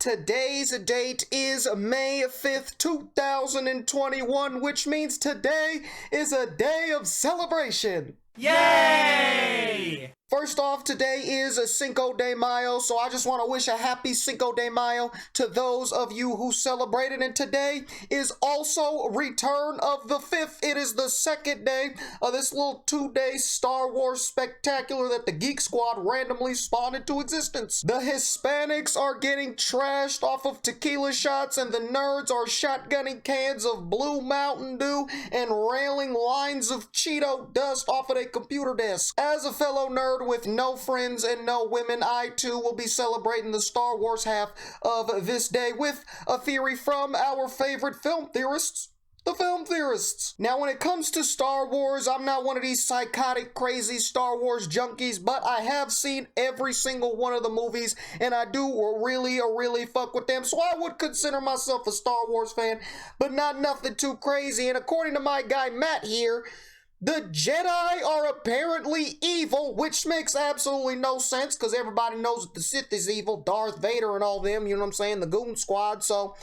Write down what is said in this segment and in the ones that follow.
Today's date is May 5th, 2021, which means today is a day of celebration. Yay! First off, today is a Cinco de Mayo, so I just want to wish a happy Cinco de Mayo to those of you who celebrate it. And today is also Return of the Fifth. It is the second day of this little 2-day Star Wars spectacular that the Geek Squad randomly spawned into existence. The Hispanics are getting trashed off of tequila shots, and the nerds are shotgunning cans of Blue Mountain Dew and railing lines of Cheeto dust off of a computer desk. As a fellow nerd with no friends and no women, I too will be celebrating the Star Wars half of this day with a theory from our favorite film theorists, the Film Theorists. Now, when it comes to Star Wars, I'm not one of these psychotic, crazy Star Wars junkies, but I have seen every single one of the movies, and I do really fuck with them, so I would consider myself a Star Wars fan, but not nothing too crazy. And according to my guy Matt here, the Jedi are apparently evil, which makes absolutely no sense, because everybody knows that the Sith is evil, Darth Vader and all them, you know what I'm saying, the Goon Squad. So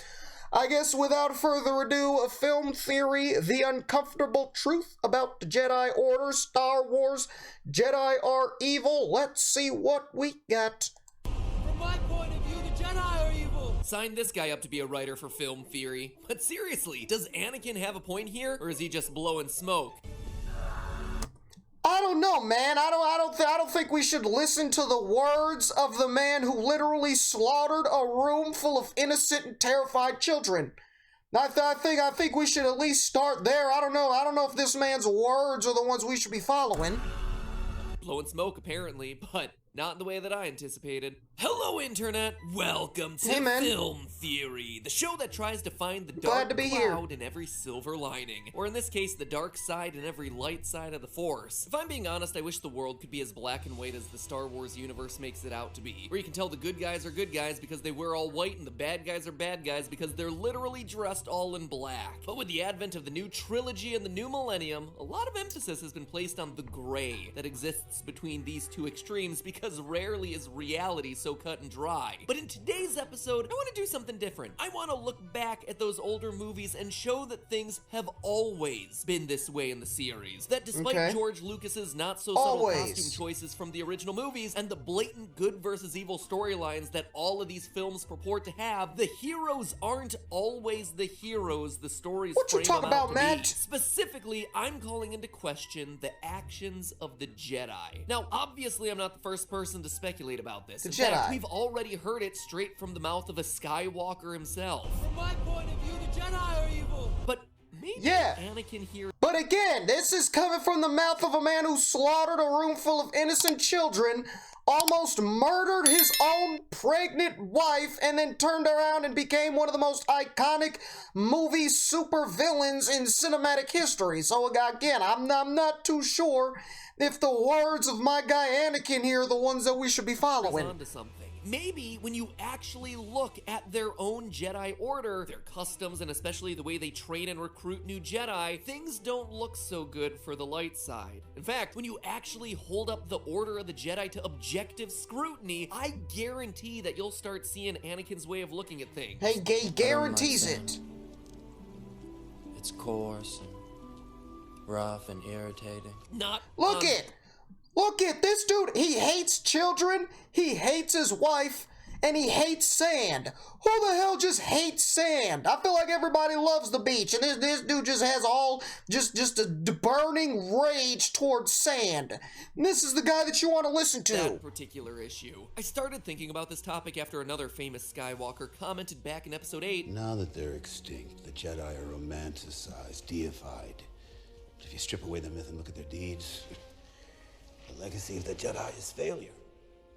I guess without further ado, a film theory, the uncomfortable truth about the Jedi Order, Star Wars, Jedi are evil. Let's see what we got. From my point of view, the Jedi are evil. Sign this guy up to be a writer for Film Theory. But seriously, does Anakin have a point here, or is he just blowing smoke? I don't know, man. I don't think we should listen to the words of the man who literally slaughtered a room full of innocent and terrified children. I think we should at least start there. I don't know if this man's words are the ones we should be following. Blowing smoke, apparently, but not in the way that I anticipated. Hello, Internet! Welcome to Film Theory, the show that tries to find the dark cloud in every silver lining. Or in this case, the dark side in every light side of the Force. If I'm being honest, I wish the world could be as black and white as the Star Wars universe makes it out to be. Where you can tell the good guys are good guys because they wear all white, and the bad guys are bad guys because they're literally dressed all in black. But with the advent of the new trilogy and the new millennium, a lot of emphasis has been placed on the gray that exists between these two extremes, because rarely is reality so cut and dry. But in today's episode, I want to do something different. I want to look back at those older movies and show that things have always been this way in the series. That despite George Lucas's not so subtle costume choices from the original movies and the blatant good versus evil storylines that all of these films purport to have, the heroes aren't always the heroes the stories frame them out to be. Specifically, I'm calling into question the actions of the Jedi. Now, obviously, I'm not the first person to speculate about this. In fact, we've already heard it straight from the mouth of a Skywalker himself. From my point of view, the Jedi are evil. But maybe Anakin here. But again, this is coming from the mouth of a man who slaughtered a room full of innocent children, almost murdered his own pregnant wife, and then turned around and became one of the most iconic movie supervillains in cinematic history. So again, I'm not too sure if the words of my guy Anakin here are the ones that we should be following. Onto something. Maybe when you actually look at their own Jedi Order, their customs, and especially the way they train and recruit new Jedi, things don't look so good for the light side. In fact, when you actually hold up the Order of the Jedi to objective scrutiny, I guarantee that you'll start seeing Anakin's way of looking at things. Hey, he guarantees it. It's coarse and rough and irritating. Look at this dude. He hates children, he hates his wife, and he hates sand. Who the hell just hates sand? I feel like everybody loves the beach, and this dude just has just a burning rage towards sand. And this is the guy that you want to listen to. That particular issue. I started thinking about this topic after another famous Skywalker commented back in episode 8. Now that they're extinct, the Jedi are romanticized, deified. But if you strip away the myth and look at their deeds, the legacy of the Jedi is failure,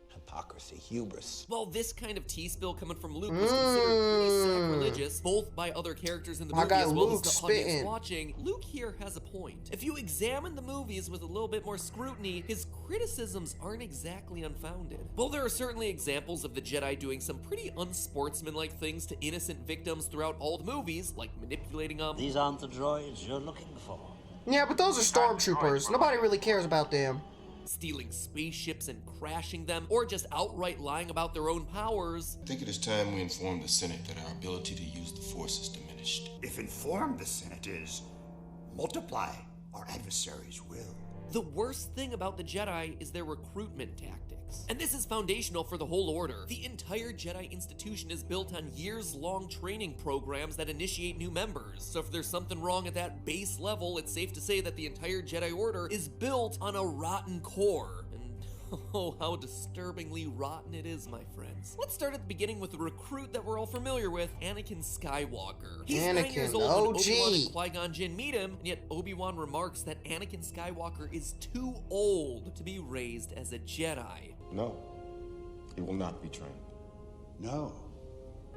hypocrisy, hubris. While this kind of tea spill coming from Luke was considered pretty sacrilegious, both by other characters in the movie as well as the audience watching, Luke here has a point. If you examine the movies with a little bit more scrutiny, his criticisms aren't exactly unfounded. While there are certainly examples of the Jedi doing some pretty unsportsmanlike things to innocent victims throughout all the movies, like manipulating them. These aren't the droids you're looking for. Yeah, but those are stormtroopers. Nobody really cares about them. stealing spaceships and crashing them, or just outright lying about their own powers. I think it is time we inform the Senate that our ability to use the Force is diminished. If inform the Senate is multiply our adversaries' will. The worst thing about the Jedi is their recruitment tactics. And this is foundational for the whole order. The entire Jedi institution is built on years-long training programs that initiate new members. So if there's something wrong at that base level, it's safe to say that the entire Jedi Order is built on a rotten core. Oh, how disturbingly rotten it is, my friends. Let's start at the beginning with the recruit that we're all familiar with, Anakin Skywalker. He's 9 years old when Obi-Wan and Qui-Gon Jinn meet him, and yet Obi-Wan remarks that Anakin Skywalker is too old to be raised as a Jedi. No, he will not be trained. No.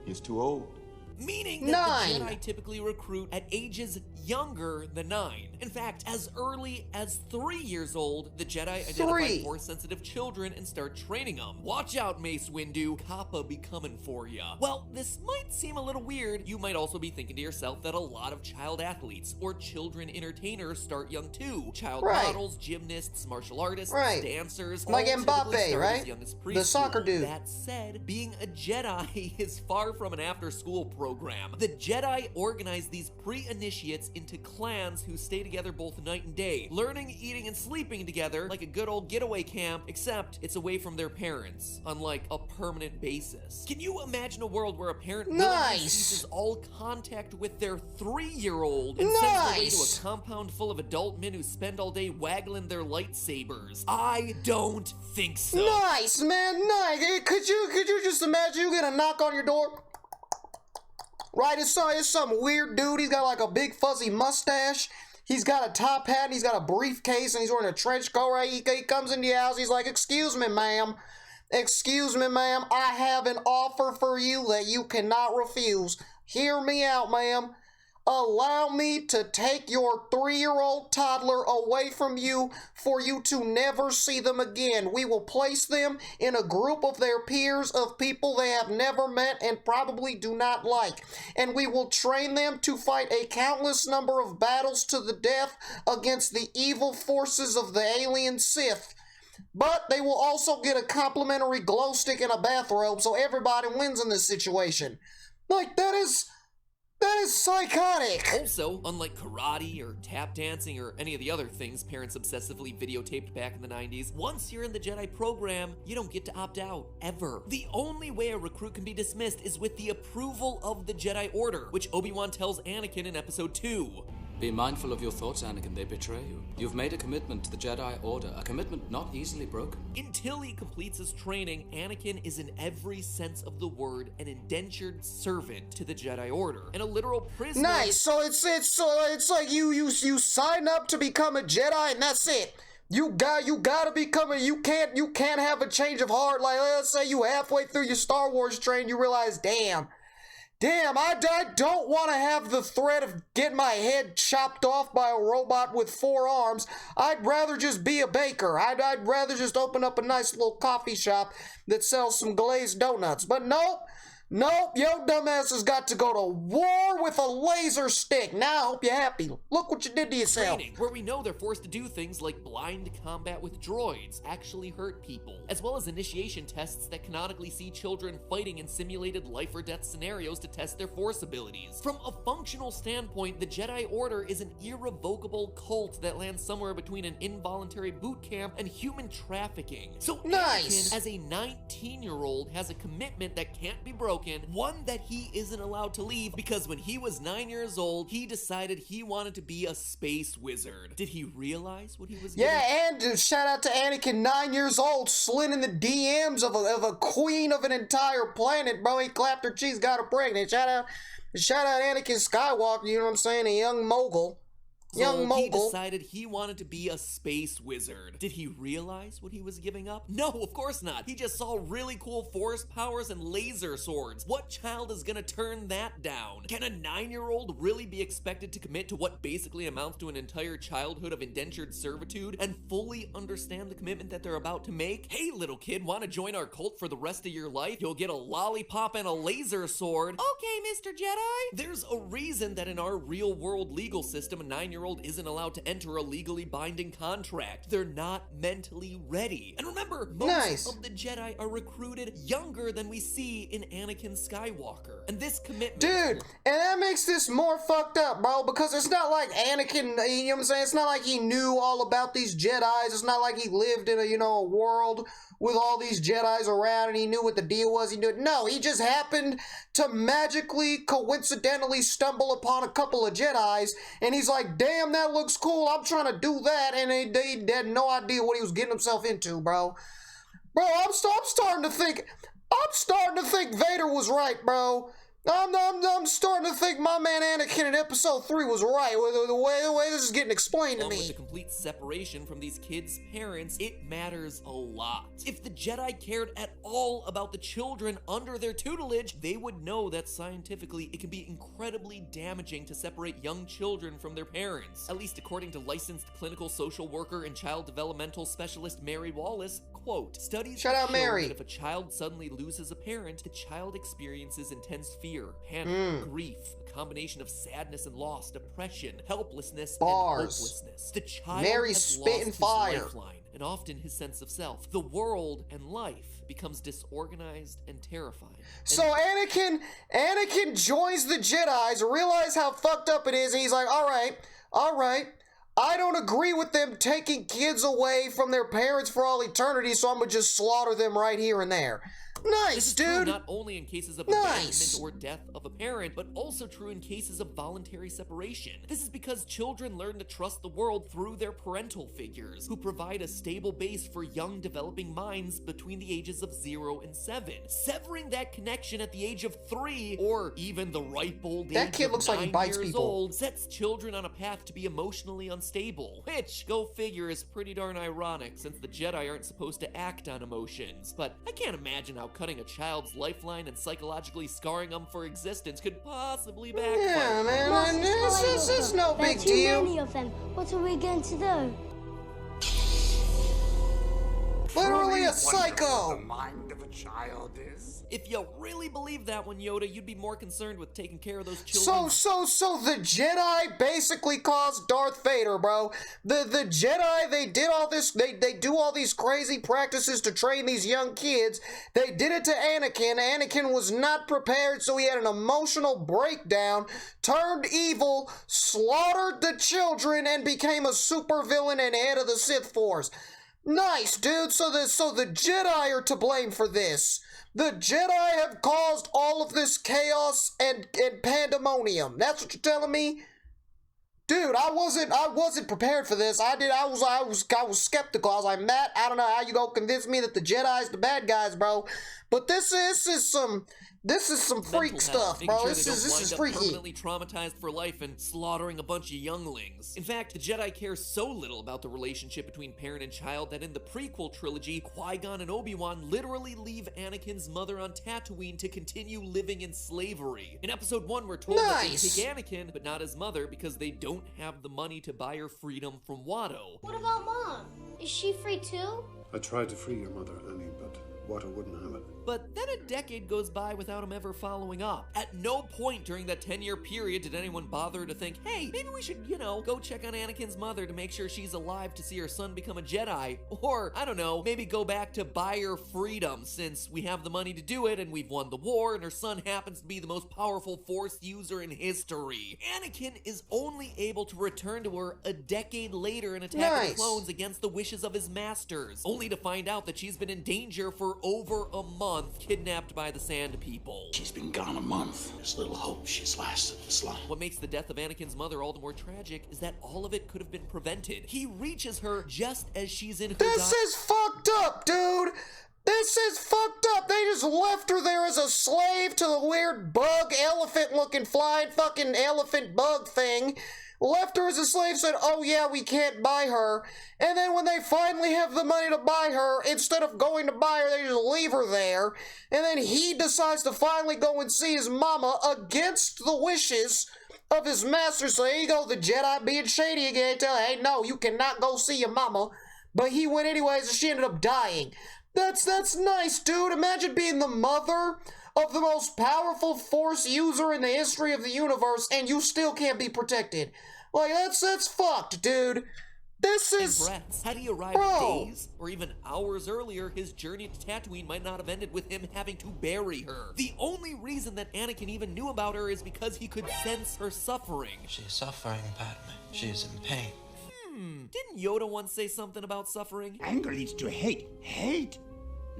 He is too old. Meaning that the Jedi typically recruit at ages younger than 9. In fact, as early as 3 years old, the Jedi identify Force-sensitive children and start training them. Watch out, Mace Windu, Kappa be coming for ya. Well, this might seem a little weird. You might also be thinking to yourself that a lot of child athletes or children entertainers start young too. Child models, gymnasts, martial artists, dancers, like Mbappe, right? As young as the soccer dude. That said, being a Jedi is far from an after-school program. The Jedi organize these pre-initiates into clans who stay together both night and day, learning, eating, and sleeping together like a good old getaway camp, except it's away from their parents on like a permanent basis. Can you imagine a world where a parent ceases all contact with their 3-year-old and sends them away to a compound full of adult men who spend all day waggling their lightsabers? I don't think so. Nice, man, nice. Could you just imagine you get a knock on your door? Right, it's some weird dude. He's got like a big fuzzy mustache. He's got a top hat, and he's got a briefcase, and he's wearing a trench coat, right? He comes into your house, he's like, excuse me, ma'am. Excuse me, ma'am. I have an offer for you that you cannot refuse. Hear me out, ma'am. Allow me to take your 3-year-old toddler away from you for you to never see them again. We will place them in a group of their peers of people they have never met and probably do not like. And we will train them to fight a countless number of battles to the death against the evil forces of the alien Sith. But they will also get a complimentary glow stick and a bathrobe, so everybody wins in this situation. Like, that is psychotic. Also, unlike karate or tap dancing or any of the other things parents obsessively videotaped back in the 90s, once you're in the Jedi program, you don't get to opt out, ever. The only way a recruit can be dismissed is with the approval of the Jedi Order, which Obi-Wan tells Anakin in Episode 2. Be mindful of your thoughts, Anakin. They betray you. You've made a commitment to the Jedi Order, a commitment not easily broken. Until he completes his training, Anakin is in every sense of the word an indentured servant to the Jedi Order, and a literal prisoner. Nice. So it's like you sign up to become a Jedi, and that's it. You gotta become you can't have a change of heart. Like, let's say you halfway through your Star Wars train, you realize, damn, I don't want to have the threat of getting my head chopped off by a robot with 4 arms. I'd rather just be a baker. I'd rather just open up a nice little coffee shop that sells some glazed donuts. But nope, yo dumbass has got to go to war with a laser stick. Now I hope you're happy. Look what you did to yourself. Training, where we know they're forced to do things like blind combat with droids, actually hurt people, as well as initiation tests that canonically see children fighting in simulated life or death scenarios to test their force abilities. From a functional standpoint, the Jedi Order is an irrevocable cult that lands somewhere between an involuntary boot camp and human trafficking. So Anakin, as a 19-year-old, has a commitment that can't be broken, one that he isn't allowed to leave, because when he was 9 years old, he decided he wanted to be a space wizard. Did he realize what he was doing? Yeah, and shout out to Anakin, 9 years old, slid in the DMs of a queen of an entire planet, bro. He clapped her cheeks, got her pregnant. Shout out Anakin Skywalker, you know what I'm saying, a young mogul. He decided he wanted to be a space wizard. Did he realize what he was giving up? No, of course not. He just saw really cool force powers and laser swords. What child is gonna turn that down? Can a 9-year-old really be expected to commit to what basically amounts to an entire childhood of indentured servitude and fully understand the commitment that they're about to make? Hey, little kid, want to join our cult for the rest of your life? You'll get a lollipop and a laser sword. Okay, Mr. Jedi. There's a reason that in our real-world legal system, a 9-year-old 13-year-old isn't allowed to enter a legally binding contract. They're not mentally ready. And remember, most of the Jedi are recruited younger than we see in Anakin Skywalker. And this commitment... Dude, and that makes this more fucked up, bro, because it's not like Anakin, you know what I'm saying? It's not like he knew all about these Jedis. It's not like he lived in a world with all these Jedis around and he knew what the deal was. He knew it. No, he just happened to magically, coincidentally stumble upon a couple of Jedis, and he's like, damn, that looks cool. I'm trying to do that, and they had no idea what he was getting himself into, bro. Bro, I'm starting to think Vader was right, bro. I'm starting to think my man Anakin in episode 3 was right, the way this is getting explained to me. With the complete separation from these kids' parents, it matters a lot. If the Jedi cared at all about the children under their tutelage, they would know that scientifically it can be incredibly damaging to separate young children from their parents. At least according to licensed clinical social worker and child developmental specialist Mary Wallace, quote, studies show that if a child suddenly loses a parent, the child experiences intense fear, panic, grief, a combination of sadness and loss, depression, helplessness, and hopelessness. The child has lost his lifeline, and often his sense of self. The world and life becomes disorganized and terrifying. So Anakin joins the Jedis, realize how fucked up it is, and he's like, all right, I don't agree with them taking kids away from their parents for all eternity, so I'm gonna just slaughter them right here and there. Nice, this is dude. True not only in cases of abandonment or death of a parent, but also true in cases of voluntary separation. This is because children learn to trust the world through their parental figures, who provide a stable base for young developing minds between the ages of 0 and 7. Severing that connection at the age of 3, or even the ripe old age that kid of looks 9 like he bites years people. Old, sets children on a path to be emotionally unstable, which, go figure, is pretty darn ironic since the Jedi aren't supposed to act on emotions. But I can't imagine how cutting a child's lifeline and psychologically scarring them for existence could possibly backfire. Yeah, man, this is no big deal. Too many of them. What are we going to do? Literally a psycho. The mind of a child is. If you really believe that one, Yoda, you'd be more concerned with taking care of those children. So the Jedi basically caused Darth Vader, bro. The Jedi, they did all this, they do all these crazy practices to train these young kids. They did it to Anakin. Anakin was not prepared, so he had an emotional breakdown, turned evil, slaughtered the children, and became a supervillain and head of the Sith Force. Nice, dude. So the Jedi are to blame for this. The Jedi have caused all of this chaos and pandemonium. That's what you're telling me? Dude, I wasn't prepared for this. I was skeptical. I was like, Matt, I don't know how you gonna convince me that the Jedi's the bad guys, bro. But this is some freak stuff, bro. This is freaky. Permanently traumatized for life and slaughtering a bunch of younglings. In fact, the Jedi care so little about the relationship between parent and child that in the prequel trilogy, Qui-Gon and Obi-Wan literally leave Anakin's mother on Tatooine to continue living in slavery. In episode 1, we're told that they take Anakin, but not his mother, because they don't have the money to buy her freedom from Watto. What about Mom? Is she free too? I tried to free your mother, Annie, but Watto wouldn't have it. But then a decade goes by without him ever following up. At no point during that 10-year period did anyone bother to think, hey, maybe we should, go check on Anakin's mother to make sure she's alive to see her son become a Jedi. Or, I don't know, maybe go back to buy her freedom since we have the money to do it and we've won the war and her son happens to be the most powerful Force user in history. Anakin is only able to return to her a decade later in Attack of the Clones against the wishes of his masters, only to find out that she's been in danger for over a month, kidnapped by the Sand People. She's been gone a month. There's little hope she's lasted this long. What makes the death of Anakin's mother all the more tragic is that all of it could have been prevented. He reaches her just as she's in her This is fucked up, dude! This is fucked up! They just left her there as a slave to the weird bug, elephant-looking, flying fucking elephant bug thing. Left her as a slave, said, oh yeah, we can't buy her. And then when they finally have the money to buy her, instead of going to buy her, they just leave her there. And then he decides to finally go and see his mama against the wishes of his master. So there you go, the Jedi being shady again, tell her, hey, no, you cannot go see your mama. But he went anyways, and she ended up dying. That's nice, dude. Imagine being the mother of the most powerful Force user in the history of the universe, and you still can't be protected. Like, that's fucked, dude. This is... Had he arrived days or even hours earlier, his journey to Tatooine might not have ended with him having to bury her. The only reason that Anakin even knew about her is because he could sense her suffering. She is suffering, Padme. She is in pain. Didn't Yoda once say something about suffering? Anger leads to hate. Hate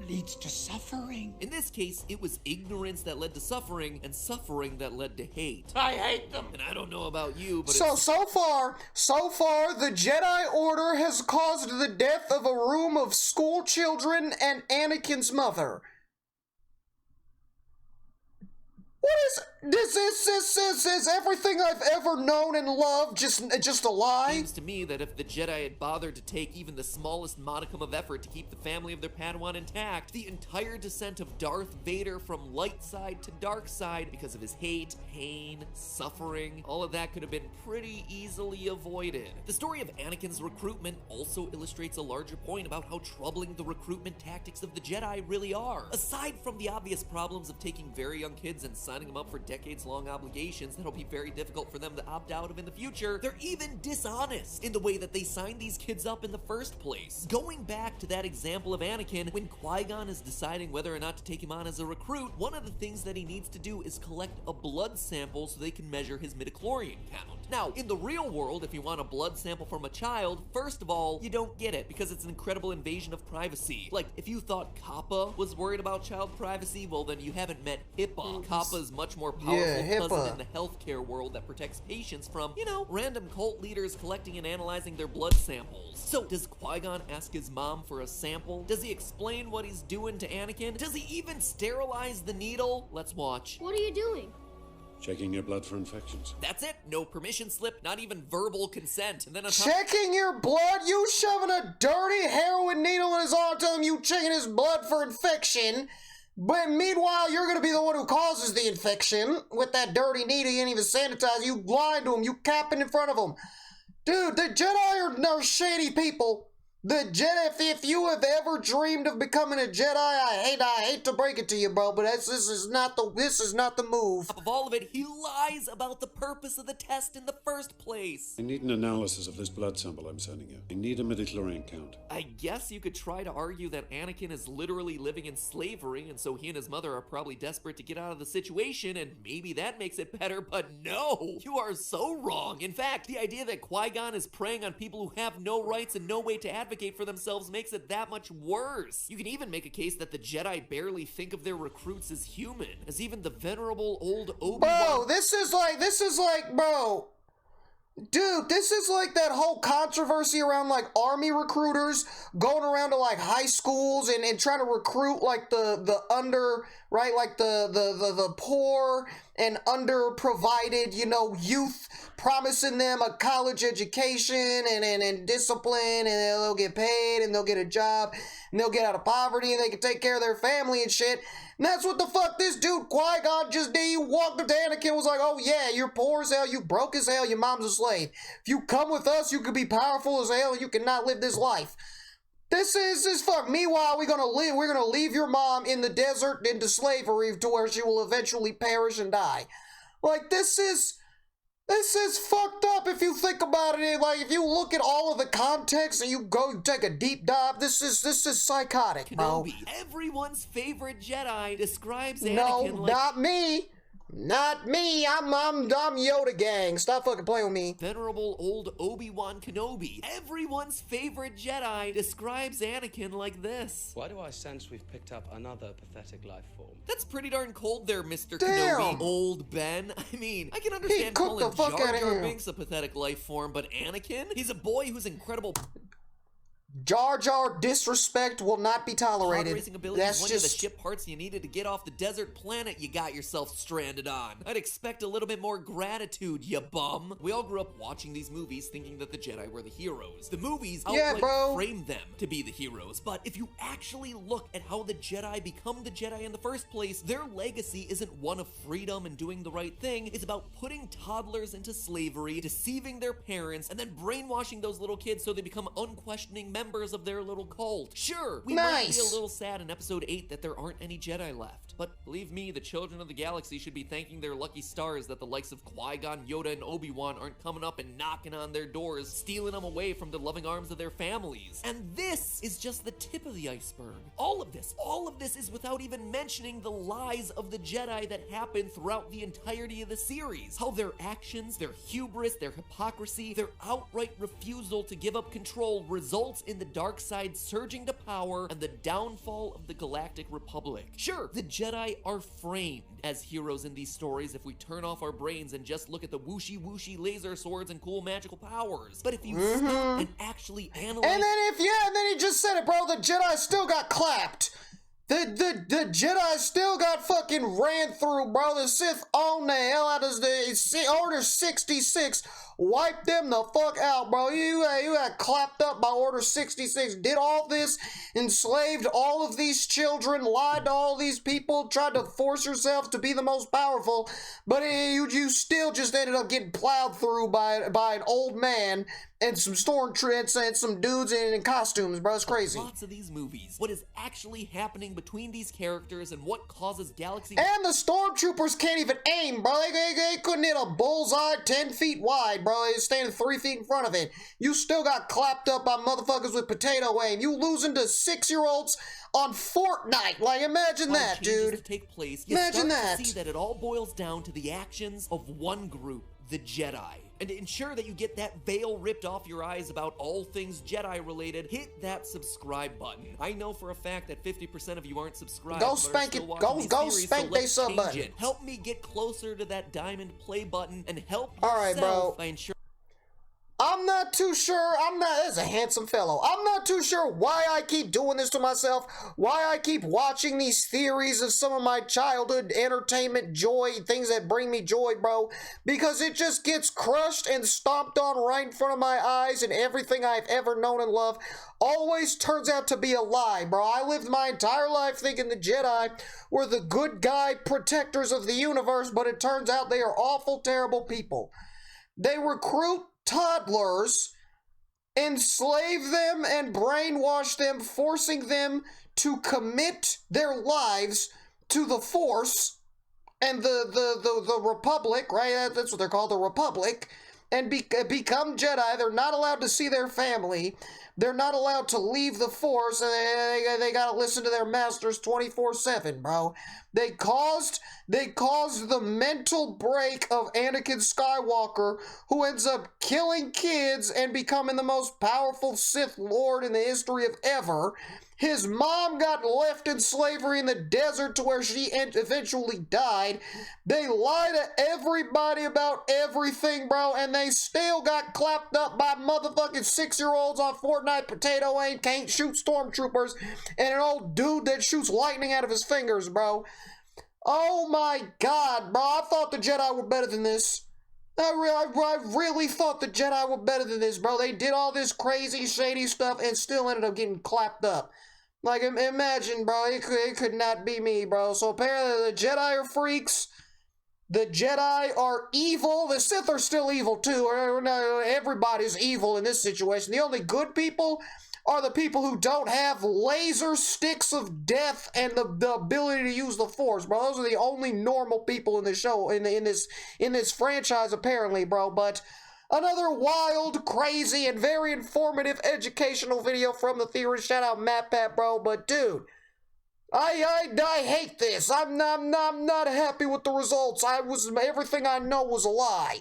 leads to suffering. In this case, it was ignorance that led to suffering, and suffering that led to hate. I hate them. And I don't know about you, but so far, the Jedi Order has caused the death of a room of school children and Anakin's mother. What is is everything I've ever known and loved just a lie? Seems to me that if the Jedi had bothered to take even the smallest modicum of effort to keep the family of their Padawan intact, the entire descent of Darth Vader from light side to dark side because of his hate, pain, suffering, all of that could have been pretty easily avoided. The story of Anakin's recruitment also illustrates a larger point about how troubling the recruitment tactics of the Jedi really are. Aside from the obvious problems of taking very young kids and signing them up for decades-long obligations that'll be very difficult for them to opt out of in the future, they're even dishonest in the way that they signed these kids up in the first place. Going back to that example of Anakin, when Qui-Gon is deciding whether or not to take him on as a recruit, one of the things that he needs to do is collect a blood sample so they can measure his midichlorian count. Now, in the real world, if you want a blood sample from a child, first of all, you don't get it because it's an incredible invasion of privacy. Like, if you thought Kappa was worried about child privacy, well then you haven't met HIPAA. Kappa is much more powerful cousin in the healthcare world that protects patients from, you know, random cult leaders collecting and analyzing their blood samples. So, does Qui-Gon ask his mom for a sample? Does he explain what he's doing to Anakin? Does he even sterilize the needle? Let's watch. What are you doing? Checking your blood for infections. That's it. No permission slip, not even verbal consent. And then checking your blood? You shoving a dirty heroin needle in his arm, telling him you checking his blood for infection. But meanwhile, you're going to be the one who causes the infection with that dirty needle. You ain't even sanitize. You lying to him. You capping in front of him. Dude, the Jedi are shady people. The Jedi, if you have ever dreamed of becoming a Jedi, I hate to break it to you, bro, but this is not the move. Top of all of it, he lies about the purpose of the test in the first place. I need an analysis of this blood sample I'm sending you. I need a midichlorian count. I guess you could try to argue that Anakin is literally living in slavery, and so he and his mother are probably desperate to get out of the situation, and maybe that makes it better, but no! You are so wrong. In fact, the idea that Qui-Gon is preying on people who have no rights and no way to advocate for themselves makes it that much worse. You can even make a case that the Jedi barely think of their recruits as human, as even the venerable old Obi-Wan... Bro, this is like, bro... Dude, this is like that whole controversy around like army recruiters going around to like high schools and trying to recruit like the under, right, like the poor and under-provided, you know, youth, promising them a college education and discipline, and they'll get paid and they'll get a job and they'll get out of poverty and they can take care of their family and shit. And that's what the fuck this dude Qui-Gon just did. He walked up to Anakin and was like, oh yeah, you're poor as hell, you broke as hell, your mom's a slave. If you come with us, you could be powerful as hell and you cannot live this life. This is fuck. Meanwhile, we're gonna leave your mom in the desert into slavery to where she will eventually perish and die. Like, this is fucked up if you think about it. Like, if you look at all of the context and you take a deep dive, this is psychotic, bro. Kenobi, everyone's favorite Jedi, describes Anakin like... No, not me. Not me. I'm Yoda gang. Stop fucking playing with me. Venerable old Obi-Wan Kenobi, everyone's favorite Jedi, describes Anakin like this. Why do I sense we've picked up another pathetic life form? That's pretty darn cold there, Mr. Damn. Kenobi. Old Ben. I mean, I can understand calling Jar Jar Binks a pathetic life form, but Anakin? He's a boy who's incredible... Jar Jar disrespect will not be tolerated. That's one of the ship parts you needed to get off the desert planet you got yourself stranded on. I'd expect a little bit more gratitude, you bum. We all grew up watching these movies thinking that the Jedi were the heroes. The movies outright framed them to be the heroes, but if you actually look at how the Jedi become the Jedi in the first place, their legacy isn't one of freedom and doing the right thing. It's about putting toddlers into slavery, deceiving their parents, and then brainwashing those little kids so they become unquestioning members members of their little cult. Sure, we might be a little sad in episode 8 that there aren't any Jedi left, but believe me, the children of the galaxy should be thanking their lucky stars that the likes of Qui-Gon, Yoda, and Obi-Wan aren't coming up and knocking on their doors, stealing them away from the loving arms of their families. And this is just the tip of the iceberg. All of this is without even mentioning the lies of the Jedi that happen throughout the entirety of the series. How their actions, their hubris, their hypocrisy, their outright refusal to give up control results in the dark side surging to power and the downfall of the Galactic Republic. Sure, the Jedi are framed as heroes in these stories if we turn off our brains and just look at the whooshy laser swords and cool magical powers. But if you stop and actually analyze... And then he just said it, bro, the Jedi still got clapped. The Jedi still got fucking ran through, bro. The Sith owned the hell out of the Order 66. Wiped them the fuck out, bro. You got clapped up by Order 66. Did all this, enslaved all of these children, lied to all these people, tried to force yourself to be the most powerful, but you still just ended up getting plowed through by an old man and some stormtroopers and some dudes in costumes, bro. It's crazy. Lots of these movies, what is actually happening between these characters and what causes galaxy... And the stormtroopers can't even aim, bro. They couldn't hit a bullseye 10 feet wide, bro. They standing 3 feet in front of it. You still got clapped up by motherfuckers with potato aim. You losing to 6-year-olds on Fortnite. Like, imagine that, dude. To take place, imagine that. To see that it all boils down to the actions of one group, the Jedi. And to ensure that you get that veil ripped off your eyes about all things Jedi related, hit that subscribe button. I know for a fact that 50% of you aren't subscribed. Go spank it. Go spank they sub button. Help me get closer to that diamond play button and help yourself. All right, bro. By ensuring... I'm not too sure. That's a handsome fellow. I'm not too sure why I keep doing this to myself, why I keep watching these theories of some of my childhood entertainment joy, things that bring me joy, bro, because it just gets crushed and stomped on right in front of my eyes, and everything I've ever known and loved always turns out to be a lie, bro. I lived my entire life thinking the Jedi were the good guy protectors of the universe, but it turns out they are awful, terrible people. They recruit toddlers, enslave them and brainwash them, forcing them to commit their lives to the Force and the Republic, right? That's what they're called, the Republic, and become Jedi. They're not allowed to see their family. They're not allowed to leave the Force. They gotta listen to their masters 24/7, bro. They caused the mental break of Anakin Skywalker, who ends up killing kids and becoming the most powerful Sith Lord in the history of ever. His mom got left in slavery in the desert to where she eventually died. They lie to everybody about everything, bro, and they still got clapped up by motherfucking 6-year-olds on Fortnite potato aim, can't shoot stormtroopers, and an old dude that shoots lightning out of his fingers, bro. Oh my God, bro, I thought the Jedi were better than this. I really thought the Jedi were better than this, bro. They did all this crazy, shady stuff and still ended up getting clapped up. Like, imagine, bro, it could not be me, bro. So apparently the Jedi are freaks. The Jedi are evil. The Sith are still evil, too. Everybody's evil in this situation. The only good people are the people who don't have laser sticks of death and the ability to use the Force, bro. Those are the only normal people in the show, in this franchise, apparently, bro. But another wild, crazy, and very informative educational video from the theorist. Shout out MatPat, bro. But dude, I hate this. I'm not happy with the results. Everything I know was a lie.